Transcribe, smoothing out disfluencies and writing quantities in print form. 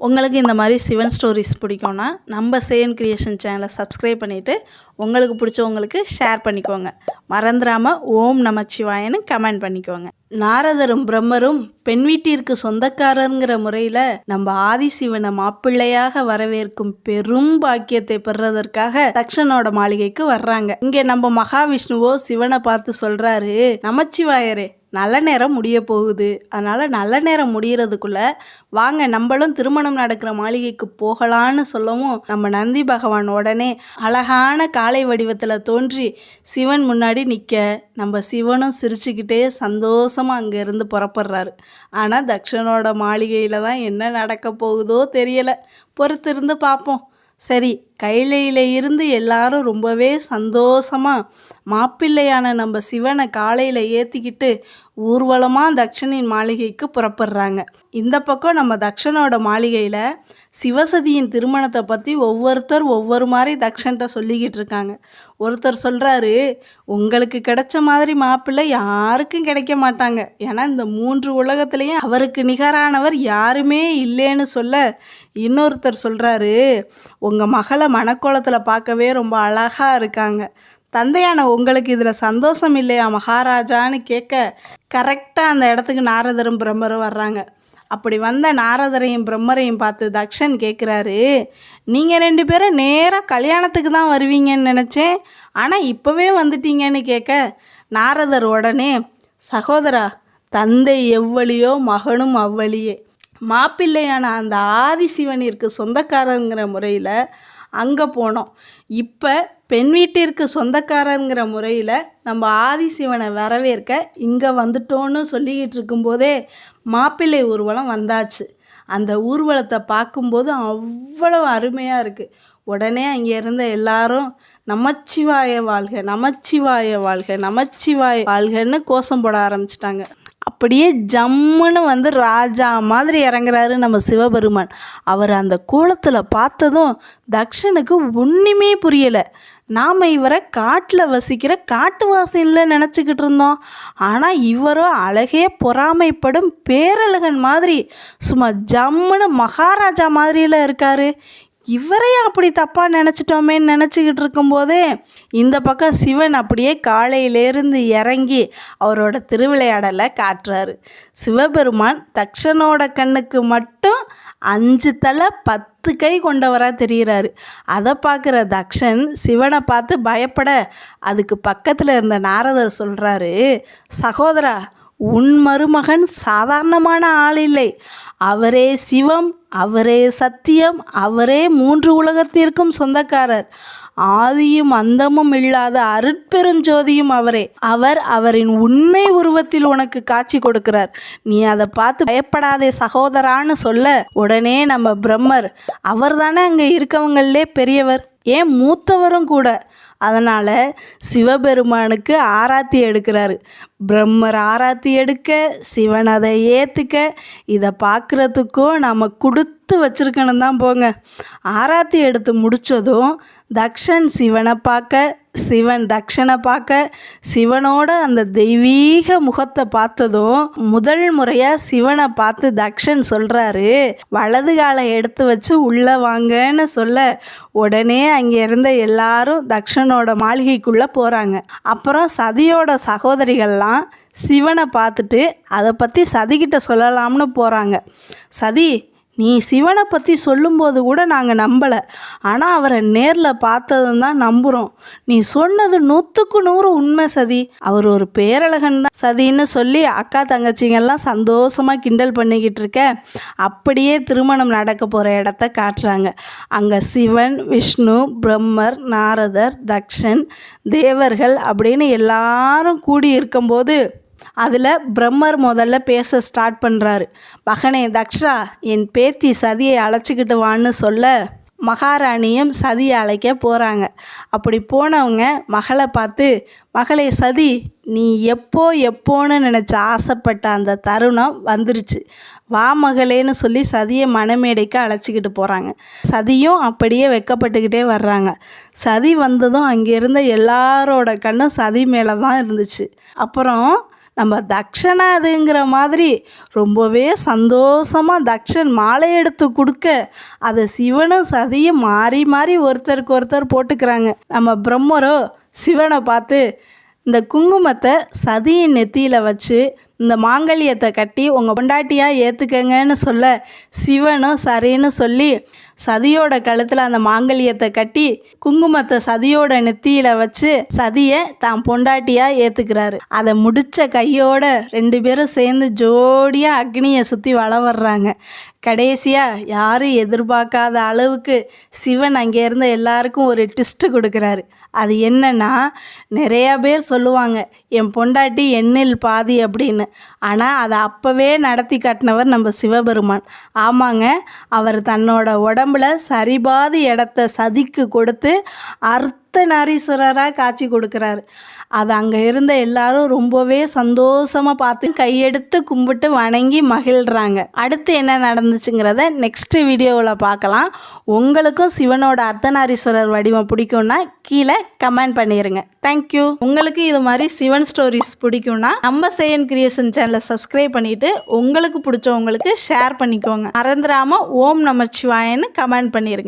உங்களுக்கு இந்த மாதிரி சிவன் ஸ்டோரிஸ் பிடிக்கும்னா நம்ம சேன் கிரியேஷன் சேனலை சப்ஸ்கிரைப் பண்ணிவிட்டு உங்களுக்கு பிடிச்சவங்களுக்கு ஷேர் பண்ணிக்கோங்க. மறந்துடாமல் ஓம் நமச்சிவாயன்னு கமெண்ட் பண்ணிக்கோங்க. நாரதரும் பிரம்மரும் பெண் வீட்டிற்கு சொந்தக்காரங்கிற முறையில் நம்ம ஆதிசிவனை மாப்பிள்ளையாக வரவேற்கும் பெரும் பாக்கியத்தை பெறுறதற்காக தக்ஷனோட மாளிகைக்கு வர்றாங்க. இங்கே நம்ம மகாவிஷ்ணுவோ சிவனை பார்த்து சொல்கிறாரு, நமச்சிவாயரே, நல்ல நேரம் முடிய போகுது, அதனால் நல்ல நேரம் முடிகிறதுக்குள்ள வாங்க நம்மளும் திருமணம் நடக்கிற மாளிகைக்கு போகலான்னு சொல்லவும் நம்ம நந்தி பகவான் உடனே அழகான காளை வடிவத்தில் தோன்றி சிவன் முன்னாடி நிற்க நம்ம சிவனும் சிரிச்சுக்கிட்டே சந்தோஷமாக அங்கேருந்து புறப்படுறாரு. ஆனால் தக்ஷனோட மாளிகையில் தான் என்ன நடக்க போகுதோ தெரியலை. பொறுத்திருந்து பார்ப்போம். சரி, கைலையில் இருந்து எல்லாரும் ரொம்பவே சந்தோஷமாக மாப்பிள்ளையான நம்ம சிவனை காலையில் ஏற்றிக்கிட்டு ஊர்வலமாக தக்ஷனின் மாளிகைக்கு புறப்படுறாங்க. இந்த பக்கம் நம்ம தக்ஷனோட மாளிகையில் சிவசதியின் திருமணத்தை பற்றி ஒவ்வொருத்தர் ஒவ்வொரு மாதிரி தக்ஷன்கிட்ட சொல்லிக்கிட்டு இருக்காங்க. ஒருத்தர் சொல்கிறாரு, உங்களுக்கு கிடைச்ச மாதிரி மாப்பிள்ளை யாருக்கும் கிடைக்க மாட்டாங்க, ஏன்னா இந்த 3 உலகத்துலேயும் அவருக்கு நிகரானவர் யாருமே இல்லைன்னு சொல்ல, இன்னொருத்தர் சொல்கிறாரு, உங்கள் மகளை மணக்கோலத்தில் பார்க்கவே ரொம்ப அழகாக இருக்காங்க, தந்தையான உங்களுக்கு இதில் சந்தோஷம் இல்லையா மகாராஜான்னு கேட்க கரெக்டாக அந்த இடத்துக்கு நாரதரும் பிரம்மரும் வர்றாங்க. அப்படி வந்த நாரதரையும் பிரம்மரையும் பார்த்து தக்ஷன் கேட்குறாரு, நீங்கள் 2 பேரும் நேராக கல்யாணத்துக்கு தான் வருவீங்கன்னு நினச்சேன், ஆனால் இப்போவே வந்துட்டீங்கன்னு கேட்க நாரதர் உடனே, சகோதரா, தந்தை எவ்வளியோ மகனும் அவ்வளியே, மாப்பிள்ளையான அந்த ஆதிசிவனிற்கு சொந்தக்காரங்கிற முறையில் அங்கே போனோம். இப்போ பெண் வீட்டிற்கு சொந்தக்காரங்கிற முறையில் நம்ம ஆதிசிவனை வரவேற்க இங்கே வந்துட்டோன்னு சொல்லிக்கிட்டு இருக்கும்போதே மாப்பிள்ளை ஊர்வலம் வந்தாச்சு. அந்த ஊர்வலத்தை பார்க்கும்போது அவ்வளோ அருமையாக இருக்குது. உடனே அங்கே இருந்த எல்லாரும் நமச்சிவாய வாழ்க, நமச்சிவாய வாழ்க, நமச்சிவாய வாழ்கன்னு கோஷம் போட ஆரம்பிச்சிட்டாங்க. அப்படியே ஜம்முன்னு வந்து ராஜா மாதிரி இறங்குறாரு நம்ம சிவபெருமான். அவர் அந்த கோலத்தில் பார்த்ததும் தக்ஷனுக்கு ஒன்றுமே புரியலை. நாம் இவரை காட்டில் வசிக்கிற காட்டுவாசியில் நினச்சிக்கிட்டு இருந்தோம், ஆனால் இவரோ அழகே பொறாமைப்படும் பேரழகன் மாதிரி சும்மா ஜம்முன்னு மகாராஜா மாதிரியில் இருக்கார். இவரையும் அப்படி தப்பாக நினச்சிட்டோமேன்னு நினச்சிக்கிட்டு இருக்கும்போதே இந்த பக்கம் சிவன் அப்படியே காலையிலேருந்து இறங்கி அவரோட திருவிளையாடலை காட்டுறாரு. சிவபெருமான் தக்ஷனோட கண்ணுக்கு மட்டும் 5 தலை 10 கை கொண்டவராக தெரிகிறாரு. அதை பார்க்குற தக்ஷன் சிவனை பார்த்து பயப்பட அதுக்கு பக்கத்தில் இருந்த நாரதர் சொல்கிறாரு, சகோதரா, உன் மருமகன் சாதாரணமான ஆள் இல்லை, அவரே சிவம், அவரே சத்தியம், அவரே 3 உலகத்திற்கும் சொந்தக்காரர், ஆதியும் அந்தமும் இல்லாத அருட்பெரும் ஜோதியும் அவரே. அவரின் உண்மை உருவத்தில் உனக்கு காட்சி கொடுக்கிறார், நீ அதை பார்த்து பயப்படாதே சகோதரான்னு சொல்ல உடனே நம்ம பிரம்மர், அவர் தானே அங்கே இருக்கவங்களே பெரியவர், ஏன் மூத்தவரும் கூட, அதனால் சிவபெருமானுக்கு ஆராத்தி எடுக்கிறாரு. பிரம்மர் ஆராத்தி எடுக்க சிவன் அதை ஏற்றுக்க இதை பார்க்குறதுக்கும் நம்ம கொடுத்து வச்சுருக்கணும் தான் போங்க. ஆராத்தி எடுத்து முடித்ததும் தக்ஷன் சிவனை பார்க்க, சிவன் தக்ஷனை பார்க்க, சிவனோட அந்த தெய்வீக முகத்தை பார்த்ததும் முதல் முறையாக சிவனை பார்த்து தக்ஷன் சொல்கிறாரு, வலது காலை எடுத்து வச்சு உள்ளே வாங்கன்னு சொல்ல உடனே அங்கே இருந்த எல்லாரும் தக்ஷனோட மாளிகைக்குள்ளே போகிறாங்க. அப்புறம் சதியோட சகோதரிகள்லாம் சிவனை பார்த்துட்டு அதை பற்றி சதிக்கிட்ட சொல்லலாம்னு போகிறாங்க. சதி, நீ சிவனை பற்றி சொல்லும்போது கூட நாங்கள் நம்பலை, ஆனால் அவரை நேரில் பார்த்ததும் தான் நம்புகிறோம், நீ சொன்னது 100க்கு 100 உண்மை சதி, அவர் ஒரு பேரழகன் தான் சதின்னு சொல்லி அக்கா தங்கச்சிங்கெல்லாம் சந்தோஷமாக கிண்டல் பண்ணிக்கிட்டு இருக்க அப்படியே திருமணம் நடக்க போகிற இடத்த காட்டுறாங்க. அங்கே சிவன், விஷ்ணு, பிரம்மர், நாரதர், தக்ஷன், தேவர்கள் அப்படின்னு எல்லாரும் கூடி இருக்கும்போது அதில் பிரம்மர் முதல்ல பேச ஸ்டார்ட் பண்ணுறாரு. மகனே தக்ஷா, என் பேத்தி சதியை அழைச்சிக்கிட்டு வான்னு சொல்ல மகாராணியும் சதியை அழைக்க போகிறாங்க. அப்படி போனவங்க மகளை பார்த்து, மகளே சதி, நீ எப்போன்னு நினச்ச ஆசைப்பட்ட அந்த தருணம் வந்துருச்சு, வா மகளேன்னு சொல்லி சதியை மணமேடைக்கு அழைச்சிக்கிட்டு போகிறாங்க. சதியும் அப்படியே வெக்கப்பட்டுக்கிட்டே வர்றாங்க. சதி வந்ததும் அங்கே இருந்த எல்லாரோட கண்ணும் சதி மேலே தான் இருந்துச்சு. அப்புறம் நம்ம தக்ஷனா அதுங்கிற மாதிரி ரொம்பவே சந்தோஷமாக தக்ஷன் மாலை எடுத்து கொடுக்க அதை சிவனும் சதியும் மாறி மாறி ஒருத்தருக்கு ஒருத்தர் போட்டுக்கிறாங்க. நம்ம பிரம்மரோ சிவனை பார்த்து இந்த குங்குமத்தை சதியின் நெத்தியில் வச்சு இந்த மாங்கல்யத்தை கட்டி உங்கள் பொண்டாட்டியாக ஏற்றுக்கங்கன்னு சொல்ல சிவனும் சரின்னு சொல்லி சதியோட கழுத்தில் அந்த மாங்கல்யத்தை கட்டி குங்குமத்தை சதியோட நெத்தியில் வச்சு சதியை தான் பொண்டாட்டியாக ஏற்றுக்கிறாரு. அதை முடித்த கையோட 2 பேரும் சேர்ந்து ஜோடியாக அக்னியை சுற்றி வலம் வர்றாங்க. கடைசியாக யாரும் எதிர்பார்க்காத அளவுக்கு சிவன் அங்கே இருந்த எல்லாருக்கும் ஒரு ட்விஸ்ட்டு கொடுக்குறாரு. அது என்னன்னா, நிறையா பேர் சொல்லுவாங்க என் பொண்டாட்டி எண்ணில் பாதி அப்படின்னு. ஆனால் அதை அப்போவே நடத்தி காட்டினவர் நம்ம சிவபெருமான். ஆமாங்க, அவர் தன்னோட உடம்புல சரிபாதி இடத்த சதிக்கு கொடுத்து அர்த்தநாரீஸ்வரராக காட்சி கொடுக்குறாரு. அது அங்கே இருந்த எல்லாரும் ரொம்பவே சந்தோஷமாக பார்த்து கையெடுத்து கும்பிட்டு வணங்கி மகிழ்கிறாங்க. அடுத்து என்ன நடந்துச்சுங்கிறத நெக்ஸ்ட் வீடியோவில் பார்க்கலாம். உங்களுக்கும் சிவனோட அர்த்தநாரீஸ்வரர் வடிவம் பிடிக்கும்னா கீழே கமெண்ட் பண்ணிடுங்க. தேங்க்யூ. உங்களுக்கு இது மாதிரி சிவன் ஸ்டோரிஸ் பிடிக்கும்னா நம்ம சேயன் கிரியேஷன் சேனலை சப்ஸ்கிரைப் பண்ணிவிட்டு உங்களுக்கு பிடிச்சவங்களுக்கு ஷேர் பண்ணிக்கோங்க. மறந்துடாமல் ஓம் நமச்சிவாயன்னு கமெண்ட் பண்ணிடுங்க.